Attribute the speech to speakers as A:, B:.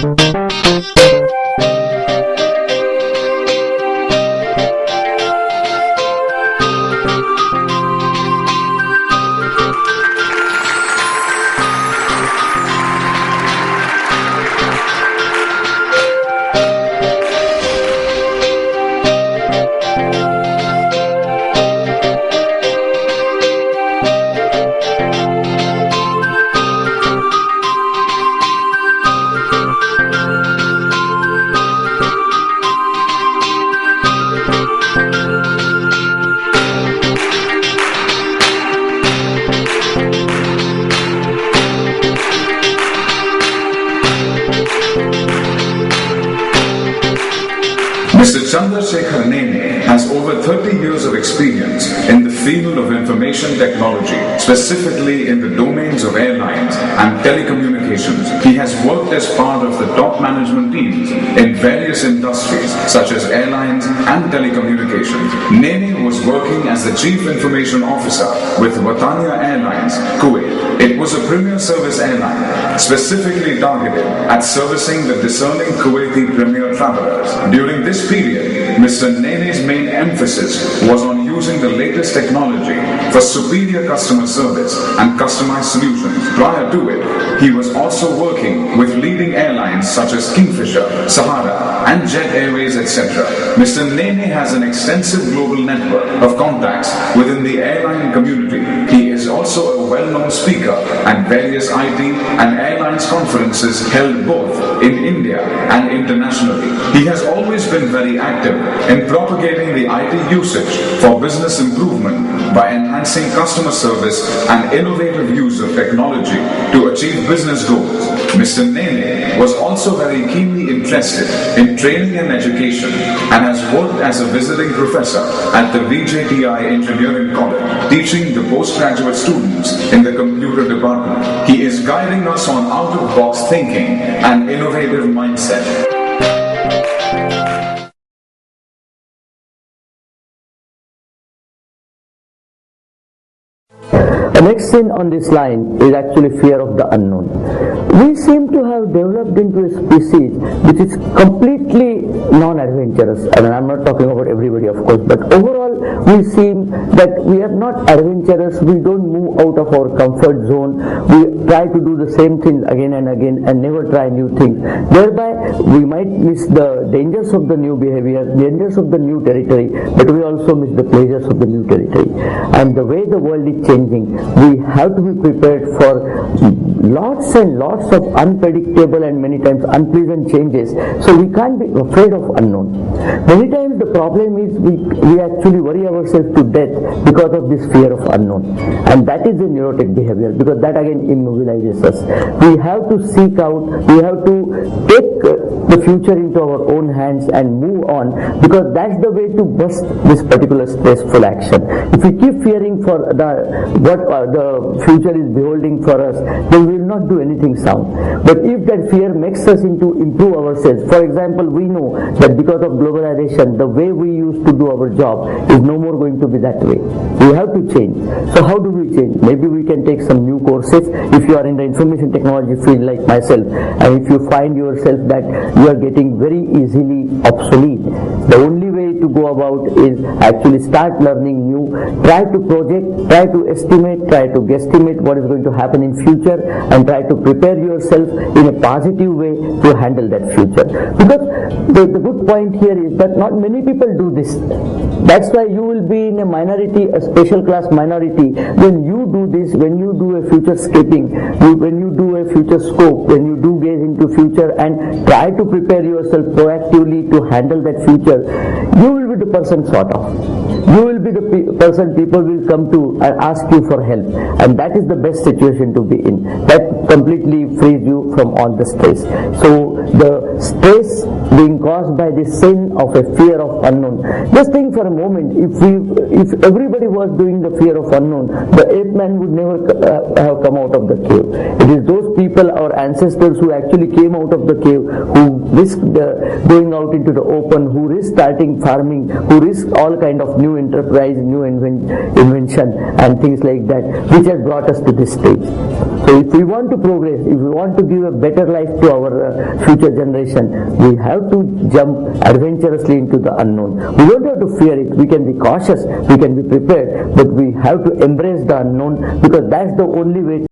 A: Mr. Shekhar has over 30 years of experience in the field of information technology, specifically in the domains of airlines and telecommunications. He has worked as part of the top management teams in various industries such as airlines and telecommunications. Nene was working as the Chief Information Officer with Watania Airlines, Kuwait. It was a premier service airline, specifically targeted at servicing the discerning Kuwaiti premier travelers. During this period, Mr. Nene's main emphasis was on using the latest technology for superior customer service and customized solutions. Prior to it, he was also working with leading airlines such as Kingfisher, Sahara, and Jet Airways, etc. Mr. Nene has an extensive global network of contacts within the airline community. He is also a well-known speaker at various IT and airlines conferences held both in India and internationally. He has always been very active in propagating the IT usage for business improvement by enhancing customer service and innovative use of technology to achieve business goals. Mr. Nene was also very keenly interested in training and education and has worked as a visiting professor at the VJTI Engineering College, teaching the postgraduate students in the computer department. He is guiding us on out-of-box thinking and innovative mindset.
B: The next thing on this line is actually fear of the unknown. We seem to have developed into a species which is completely non-adventurous. I mean, I'm not talking about everybody, of course, but overall we seem that we are not adventurous. We don't move out of our comfort zone. We try to do the same things again and again and never try new things. Thereby, we might miss the dangers of the new behavior, dangers of the new territory, but we also miss the pleasures of the new territory. And the way the world is changing, we have to be prepared for lots and lots of unpredictable and many times unpleasant changes. So we can't be afraid of unknown. Many times the problem is we actually worry ourselves to death because of this fear of unknown. And that is a neurotic behavior, because that again immobilizes us. We have to seek out, we have to take the future into our own hands and move on, because that's the way to bust this particular stressful action. If we keep fearing for what the future is beholding for us, then we will not do anything sound. But if that fear makes us into improve ourselves, for example, we know that because of globalization, the way we used to do our job is no more going to be that way. We have to change. So how do we change? Maybe we can take some new courses. If you are in the information technology field like myself, and if you find yourself that you are getting very easily obsolete, the only way to go about is actually start learning new, try to project, try to estimate, try to guesstimate what is going to happen in future, and try to prepare yourself in a positive way to handle that future. Because the good point here is that not many people do this. That's why you will be in a minority, a special class minority, when you do this, when you do a future scaping, when you do a future scope, when you do gaze into future and try to prepare yourself proactively to handle that future, you will be the person sort of. You will be the person people will come to and ask you for help, and that is the best situation to be in. That completely frees you from all the stress. So the stress being caused by the sin of a fear of unknown. Just think for a moment, if everybody was doing the fear of unknown, the ape man would never have come out of the cave. It is those people, our ancestors, who actually came out of the cave, who risked going out into the open, who risked starting farming, who risked all kind of new enterprise, new invention and things like that, which has brought us to this stage. So if we want to progress, if we want to give a better life to our future generation, we have to jump adventurously into the unknown. We don't have to fear it. We can be cautious, we can be prepared, but we have to embrace the unknown, because that's the only way